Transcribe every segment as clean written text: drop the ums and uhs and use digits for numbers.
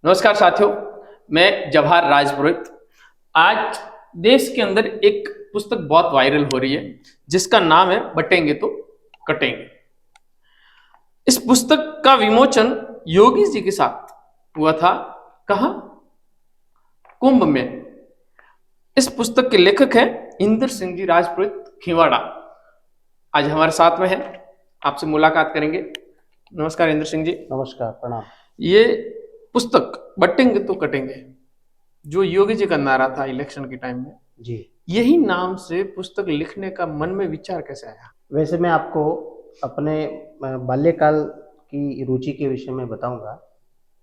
नमस्कार साथियों, मैं जवाहर राजपुरोहित। आज देश के अंदर एक पुस्तक बहुत वायरल हो रही है जिसका नाम है बटेंगे तो कटेंगे। इस पुस्तक का विमोचन योगी जी के साथ हुआ था। कहाँ? कुंभ में। इस पुस्तक के लेखक हैं इंद्र सिंह जी राजपुरोहित खिवाड़ा। आज हमारे साथ में है, आपसे मुलाकात करेंगे। नमस्कार इंद्र सिंह जी। नमस्कार, प्रणाम। ये पुस्तक बटेंगे तो कटेंगे जो योगी जी का नारा था इलेक्शन के टाइम में, जी, यही नाम से पुस्तक लिखने का मन में विचार कैसे आया? वैसे मैं आपको अपने बाल्यकाल की रुचि के विषय में बताऊंगा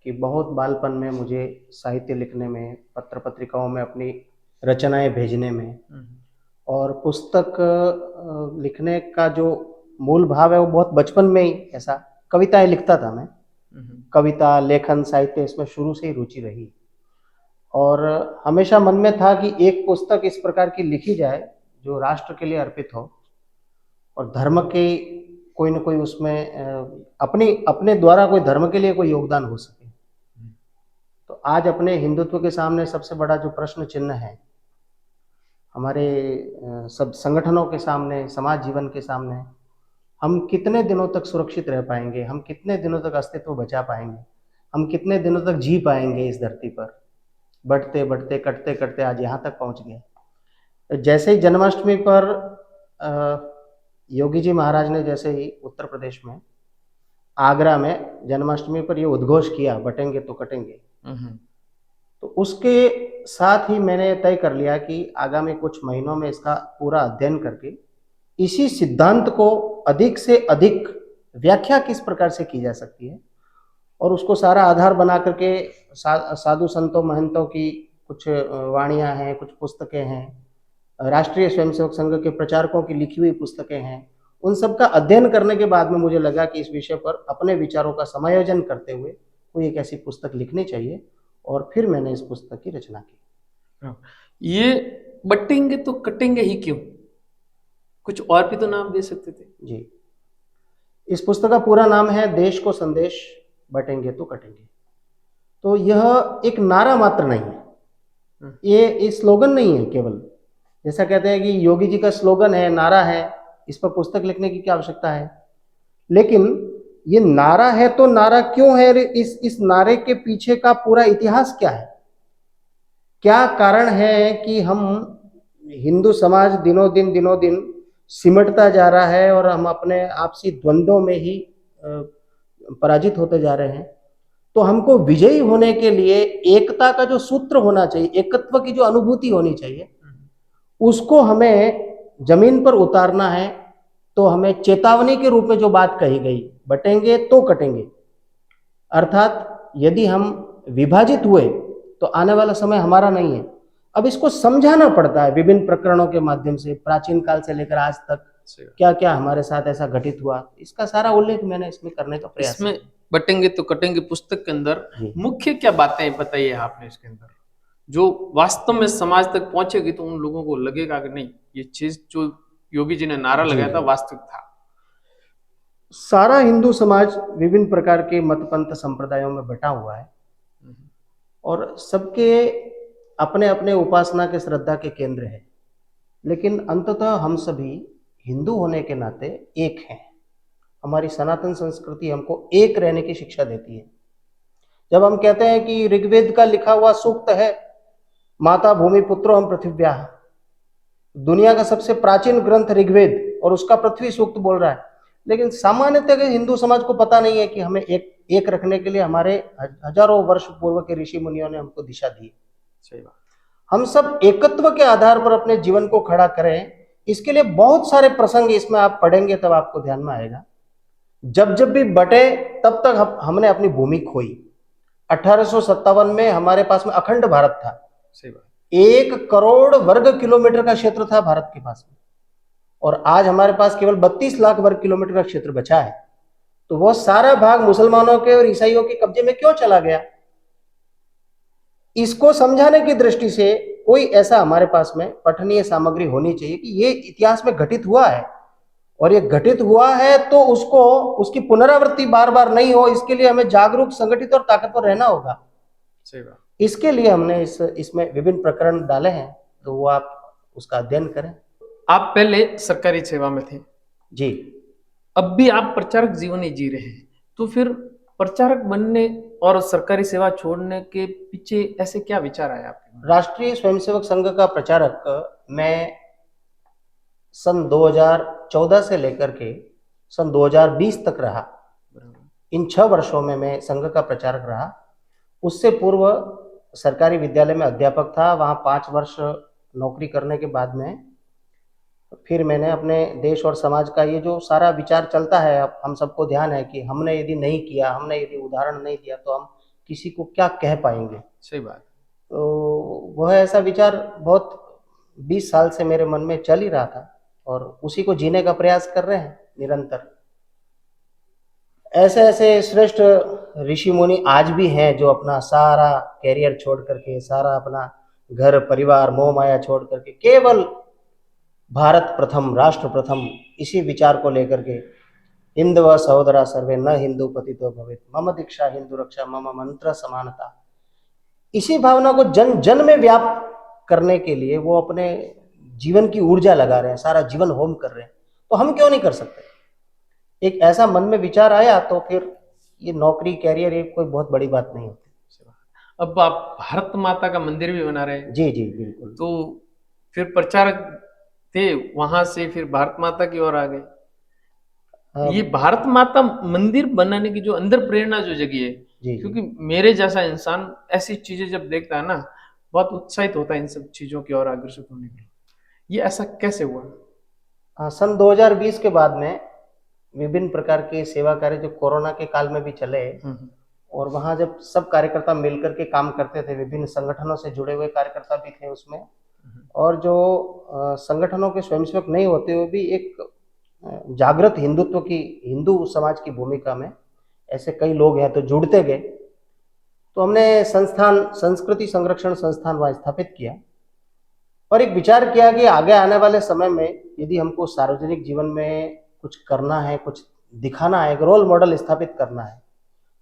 कि बहुत बालपन में मुझे साहित्य लिखने में, पत्र पत्रिकाओं में अपनी रचनाएं भेजने में और पुस्तक लिखने का जो मूल भाव है वो बहुत बचपन में ही ऐसा कविताएं लिखता था मैं। कविता, लेखन, साहित्य इसमें शुरू से ही रुचि रही और हमेशा मन में था कि एक पुस्तक इस प्रकार की लिखी जाए जो राष्ट्र के लिए अर्पित हो और धर्म के कोई न कोई उसमें अपने द्वारा कोई धर्म के लिए कोई योगदान हो सके। तो आज अपने हिंदुत्व के सामने सबसे बड़ा जो प्रश्न चिन्ह है, हमारे सब संगठनों के सामने, समाज जीवन के सामने, हम कितने दिनों तक सुरक्षित रह पाएंगे, हम कितने दिनों तक अस्तित्व बचा पाएंगे, हम कितने दिनों तक जी पाएंगे इस धरती पर। बढ़ते बढ़ते कटते कटते आज यहाँ तक पहुँच गए। जैसे ही जन्माष्टमी पर योगी जी महाराज ने जैसे ही उत्तर प्रदेश में आगरा में जन्माष्टमी पर ये उद्घोष किया, बटेंगे तो कटेंगे, तो उसके साथ ही मैंने तय कर लिया कि आगामी कुछ महीनों में इसका पूरा अध्ययन करके इसी सिद्धांत को अधिक से अधिक व्याख्या किस प्रकार से की जा सकती है और उसको सारा आधार बना करके साधु संतों महंतों की कुछ वाणियाँ हैं, कुछ पुस्तकें हैं, राष्ट्रीय स्वयंसेवक संघ के प्रचारकों की लिखी हुई पुस्तकें हैं, उन सब का अध्ययन करने के बाद में मुझे लगा कि इस विषय पर अपने विचारों का समायोजन करते हुए कोई एक ऐसी पुस्तक लिखनी चाहिए और फिर मैंने इस पुस्तक की रचना की। ये बटेंगे तो कटेंगे ही क्यों? कुछ और भी तो नाम दे सकते थे। जी, इस पुस्तक का पूरा नाम है देश को संदेश, बटेंगे तो कटेंगे। तो यह एक नारा मात्र नहीं है, ये स्लोगन नहीं है केवल। जैसा कहते हैं कि योगी जी का स्लोगन है, नारा है, इस पर पुस्तक लिखने की क्या आवश्यकता है। लेकिन ये नारा है तो नारा क्यों है, इस नारे के पीछे का पूरा इतिहास क्या है, क्या कारण है कि हम हिंदू समाज दिनों दिन सिमटता जा रहा है और हम अपने आपसी द्वंद्वों में ही पराजित होते जा रहे हैं। तो हमको विजयी होने के लिए एकता का जो सूत्र होना चाहिए, एकत्व की जो अनुभूति होनी चाहिए, उसको हमें जमीन पर उतारना है। तो हमें चेतावनी के रूप में जो बात कही गई, बटेंगे तो कटेंगे, अर्थात यदि हम विभाजित हुए तो आने वाला समय हमारा नहीं है। अब इसको समझाना पड़ता है विभिन्न प्रकरणों के माध्यम से, प्राचीन काल से लेकर आज तक क्या क्या हमारे साथ ऐसा घटित हुआ, इसका सारा उल्लेख मैंने इसमें करने का प्रयास किया। इसमें बटेंगे तो कटेंगे पुस्तक के अंदर मुख्य क्या बातें बताई है आपने इसके अंदर, जो वास्तव में समाज तक पहुंचेगी तो उन लोगों को लगेगा कि नहीं, ये चीज जो योगी जी ने नारा लगाया था वास्तविक था। सारा हिंदू समाज विभिन्न प्रकार के मत पंथ संप्रदायों में बटा हुआ है और सबके अपने अपने उपासना के, श्रद्धा के केंद्र है, लेकिन अंततः हम सभी हिंदू होने के नाते एक हैं। हमारी सनातन संस्कृति हमको एक रहने की शिक्षा देती है। जब हम कहते हैं कि ऋग्वेद का लिखा हुआ सूक्त है, माता भूमि पुत्रो हम पृथिव्याः, दुनिया का सबसे प्राचीन ग्रंथ ऋग्वेद और उसका पृथ्वी सूक्त बोल रहा है, लेकिन सामान्यतः हिंदू समाज को पता नहीं है कि हमें एक रखने के लिए हमारे हजारों वर्ष पूर्व के ऋषि मुनियों ने हमको दिशा दी। सही बात। हम सब एकत्व के आधार पर अपने जीवन को खड़ा करें, इसके लिए बहुत सारे प्रसंग इसमें आप पढ़ेंगे तब आपको ध्यान में आएगा। जब जब भी बटे तब तक हमने अपनी भूमि खोई। 1857 में हमारे पास में अखंड भारत था। सही बात। 1 करोड़ वर्ग किलोमीटर का क्षेत्र था भारत के पास में, और आज हमारे पास केवल 32 लाख वर्ग किलोमीटर का क्षेत्र बचा है। तो वो सारा भाग मुसलमानों के और ईसाइयों के कब्जे में क्यों चला गया? इसको समझाने की दृष्टि से कोई ऐसा हमारे पास में पठनीय सामग्री होनी चाहिए कि ये इतिहास में घटित हुआ है, और ये घटित हुआ है तो उसकी पुनरावृत्ति बार बार नहीं हो, इसके लिए हमें जागरूक, संगठित और ताकतवर रहना होगा। सही बात। इसके लिए हमने इसमें विभिन्न प्रकरण डाले हैं, तो वो आप उसका अध्ययन करें। आप पहले सरकारी सेवा में थे, जी। अब भी आप प्रचारक जीवन ही जी रहे हैं, तो फिर प्रचारक बनने और सरकारी सेवा छोड़ने के पीछे ऐसे क्या विचार आए आपके मन राष्ट्रीय स्वयंसेवक संघ का प्रचारक मैं सन 2014 से लेकर के सन 2020 तक रहा। में? इन 6 वर्षों में मैं संघ का प्रचारक रहा। उससे पूर्व सरकारी विद्यालय में अध्यापक था। वहाँ 5 वर्ष नौकरी करने के बाद में फिर मैंने अपने देश और समाज का ये जो सारा विचार चलता है, अब हम सबको ध्यान है कि हमने यदि नहीं किया, हमने यदि उदाहरण नहीं दिया तो हम किसी को क्या कह पाएंगे। सही बात। तो वह ऐसा विचार बहुत 20 साल से मेरे मन में चल ही रहा था और उसी को जीने का प्रयास कर रहे हैं निरंतर। ऐसे ऐसे श्रेष्ठ ऋषि मुनि आज भी हैं जो अपना सारा कैरियर छोड़ करके, सारा अपना घर परिवार मोह माया छोड़ करके केवल भारत प्रथम, राष्ट्र प्रथम, इसी विचार को लेकर के हिंदव सहोदरा सर्वे न हिंदू पतितो भवेत्, मम दीक्षा हिंदू रक्षा, मम मंत्र समानता, इसी भावना को जन जन में व्याप्त करने के लिए वो अपने जीवन की ऊर्जा लगा रहे हैं, सारा जीवन होम कर रहे हैं। तो हम क्यों नहीं कर सकते? एक ऐसा मन में विचार आया तो फिर ये नौकरी कैरियर ये कोई बहुत बड़ी बात नहीं होती। अब आप भारत माता का मंदिर भी बना रहे हैं, जी जी बिल्कुल। तो फिर प्रचारक थे, वहां से फिर भारत माता की ओर आ गए। ये भारत माता मंदिर बनाने की जो अंदर प्रेरणा जो जगी है, जी क्योंकि मेरे जैसा इंसान ऐसी चीजें जब देखता है ना, बहुत उत्साहित होता है इन सब चीजों की ओर अग्रसर होने के लिए। ये ऐसा कैसे हुआ? सन 2020 के बाद में विभिन्न प्रकार के सेवा कार्य जो कोरोना के काल में भी चले, और वहाँ जब सब कार्यकर्ता मिलकर के काम करते थे, विभिन्न संगठनों से जुड़े हुए कार्यकर्ता भी थे उसमें, और जो संगठनों के स्वयंसेवक नहीं होते वो भी एक जागृत हिंदुत्व की, हिंदू समाज की भूमिका में ऐसे कई लोग हैं तो जुड़ते गए। तो हमने संस्थान, संस्कृति संरक्षण संस्थान वहाँ स्थापित किया और एक विचार किया कि आगे आने वाले समय में यदि हमको सार्वजनिक जीवन में कुछ करना है, कुछ दिखाना है, एक रोल मॉडल स्थापित करना है,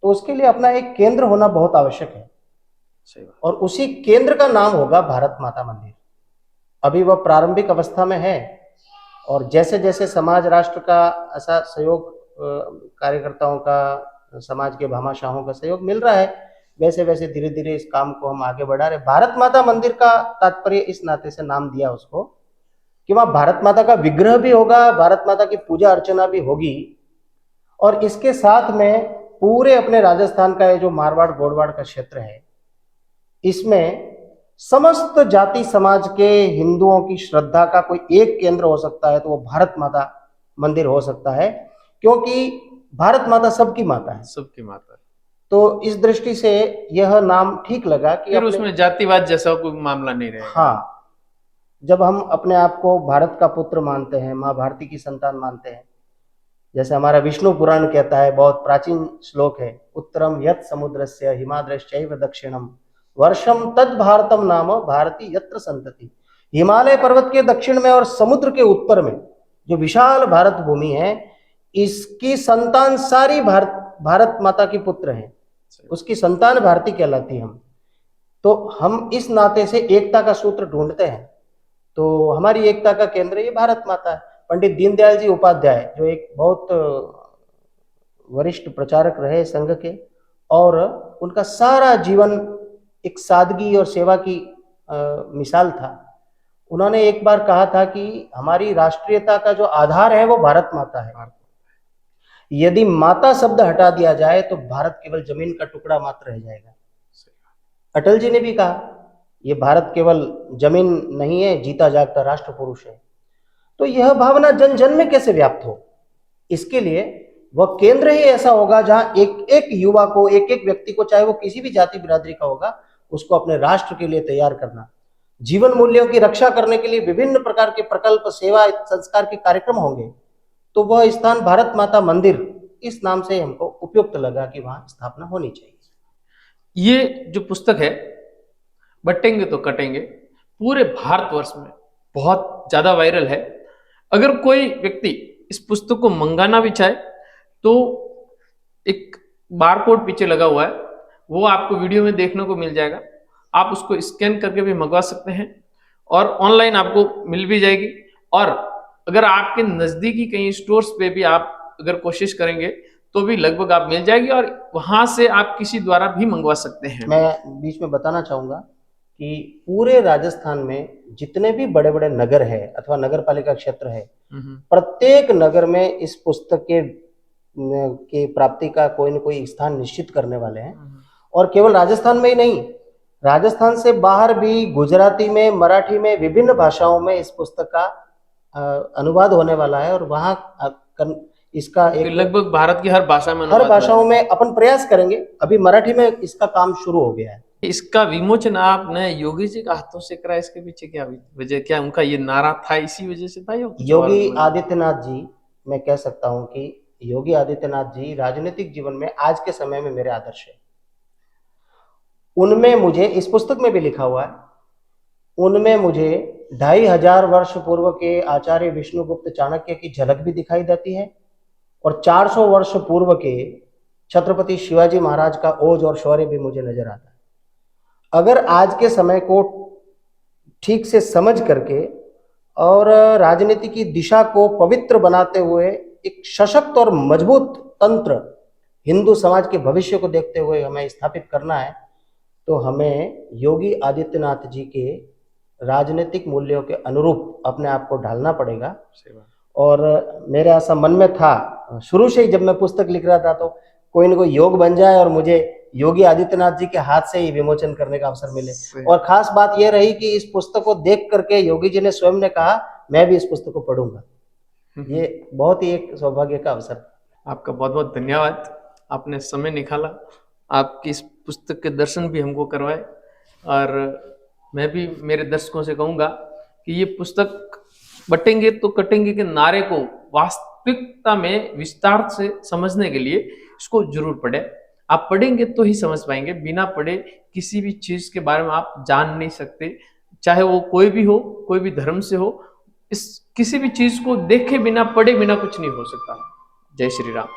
तो उसके लिए अपना एक केंद्र होना बहुत आवश्यक है। सही बात। और उसी केंद्र का नाम होगा भारत माता मंदिर। अभी वह प्रारंभिक अवस्था में है और जैसे जैसे समाज राष्ट्र का ऐसा सहयोग, कार्यकर्ताओं का, समाज के भामाशाहों का सहयोग मिल रहा है, वैसे वैसे धीरे धीरे इस काम को हम आगे बढ़ा रहे। भारत माता मंदिर का तात्पर्य इस नाते से नाम दिया उसको कि वहाँ भारत माता का विग्रह भी होगा, भारत माता की पूजा अर्चना भी होगी, और इसके साथ में पूरे अपने राजस्थान का ये जो मारवाड़ गोड़वाड़ का क्षेत्र है, इसमें समस्त जाति समाज के हिंदुओं की श्रद्धा का कोई एक केंद्र हो सकता है तो वो भारत माता मंदिर हो सकता है, क्योंकि भारत माता सबकी माता है। सबकी माता है। तो इस दृष्टि से यह नाम ठीक लगा कि फिर उसमें जातिवाद जैसा कोई मामला नहीं रहेगा। हाँ, जब हम अपने आप को भारत का पुत्र मानते हैं, माँ भारती की संतान मानते हैं, जैसे हमारा विष्णु पुराण कहता है, बहुत प्राचीन श्लोक है, उत्तरम यत् समुद्रस्य हिमाद्रश्चैव दक्षिणम वर्षम तद भारतम नाम भारती यत्र संतति। हिमालय पर्वत के दक्षिण में और समुद्र के उत्तर में जो विशाल भारत भूमि है, इसकी संतान सारी भारत माता की पुत्र है, उसकी संतान भारती कहलाती है। हम तो हम इस नाते से एकता का सूत्र ढूंढते हैं, तो हमारी एकता का केंद्र ये भारत माता है। पंडित दीनदयाल जी उपाध्याय जो एक बहुत वरिष्ठ प्रचारक रहे संघ के, और उनका सारा जीवन एक सादगी और सेवा की मिसाल था। उन्होंने एक बार कहा था कि हमारी राष्ट्रीयता का जो आधार है वो भारत माता है। यदि माता शब्द हटा दिया जाए तो भारत केवल जमीन का टुकड़ा मात्र रह जाएगा। अटल जी ने भी कहा ये भारत केवल जमीन नहीं है, जीता जागता राष्ट्र पुरुष है। तो यह भावना जन जन में कैसे व्याप्त हो, इसके लिए वह केंद्र ही ऐसा होगा जहां एक एक युवा को, एक एक व्यक्ति को, चाहे वो किसी भी जाति बिरादरी का होगा, उसको अपने राष्ट्र के लिए तैयार करना, जीवन मूल्यों की रक्षा करने के लिए विभिन्न प्रकार के प्रकल्प, सेवा, संस्कार के कार्यक्रम होंगे। तो वह स्थान भारत माता मंदिर इस नाम से हमको उपयुक्त लगा कि वहां स्थापना होनी चाहिए। ये जो पुस्तक है बटेंगे तो कटेंगे, पूरे भारतवर्ष में बहुत ज्यादा वायरल है। अगर कोई व्यक्ति इस पुस्तक को मंगाना भी चाहे तो एक बारकोड पीछे लगा हुआ है, वो आपको वीडियो में देखने को मिल जाएगा। आप उसको स्कैन करके भी मंगवा सकते हैं और ऑनलाइन आपको मिल भी जाएगी। और अगर आपके नज़दीकी कहीं स्टोर्स पे भी आप अगर कोशिश करेंगे तो भी लगभग आप मिल जाएगी और वहां से आप किसी द्वारा भी मंगवा सकते हैं। मैं बीच में बताना चाहूँगा कि पूरे राजस्थान में जितने भी बड़े बड़े नगर है अथवा नगर पालिका क्षेत्र है, प्रत्येक नगर में इस पुस्तक की प्राप्ति का कोई न कोई स्थान निश्चित करने वाले हैं। और केवल राजस्थान में ही नहीं, राजस्थान से बाहर भी गुजराती में, मराठी में, विभिन्न भाषाओं में इस पुस्तक का अनुवाद होने वाला है। और वहाँ इसका एक लगभग भारत की हर भाषा में हर भाषाओं में अपन प्रयास करेंगे। अभी मराठी में इसका काम शुरू हो गया है। इसका विमोचन आपने योगी जी के हाथों से करा, इसके पीछे क्या वजह, क्या उनका ये नारा था इसी वजह से था या कुछ और? योगी आदित्यनाथ जी, मैं कह सकता हूं कि योगी आदित्यनाथ जी राजनीतिक जीवन में आज के समय में मेरे आदर्श है। उनमें मुझे, इस पुस्तक में भी लिखा हुआ है, उनमें मुझे 2500 वर्ष पूर्व के आचार्य विष्णुगुप्त चाणक्य की झलक भी दिखाई देती है और 400 वर्ष पूर्व के छत्रपति शिवाजी महाराज का ओज और शौर्य भी मुझे नजर आता है। अगर आज के समय को ठीक से समझ करके और राजनीति की दिशा को पवित्र बनाते हुए एक सशक्त और मजबूत तंत्र हिंदू समाज के भविष्य को देखते हुए हमें स्थापित करना है, तो हमें योगी आदित्यनाथ जी के राजनीतिक मूल्यों के अनुरूप अपने आप को ढालना पड़ेगा। और मेरे ऐसा मन में था शुरू से ही, जब मैं पुस्तक लिख रहा था, तो कोई न कोई योग बन जाए और मुझे योगी आदित्यनाथ जी के हाथ से ही विमोचन करने का अवसर मिले। और खास बात यह रही कि इस पुस्तक को देख करके योगी जी ने स्वयं ने कहा मैं भी इस पुस्तक को पढ़ूंगा। ये बहुत ही एक सौभाग्य का अवसर। आपका बहुत बहुत धन्यवाद, आपने समय निकाला, आपकी इस पुस्तक के दर्शन भी हमको करवाए। और मैं भी मेरे दर्शकों से कहूँगा कि ये पुस्तक बटेंगे तो कटेंगे के नारे को वास्तविकता में विस्तार से समझने के लिए इसको जरूर पढ़ें। आप पढ़ेंगे तो ही समझ पाएंगे, बिना पढ़े किसी भी चीज के बारे में आप जान नहीं सकते, चाहे वो कोई भी हो, कोई भी धर्म से हो। इस किसी भी चीज को देखे बिना, पढ़े बिना कुछ नहीं हो सकता। जय श्री राम।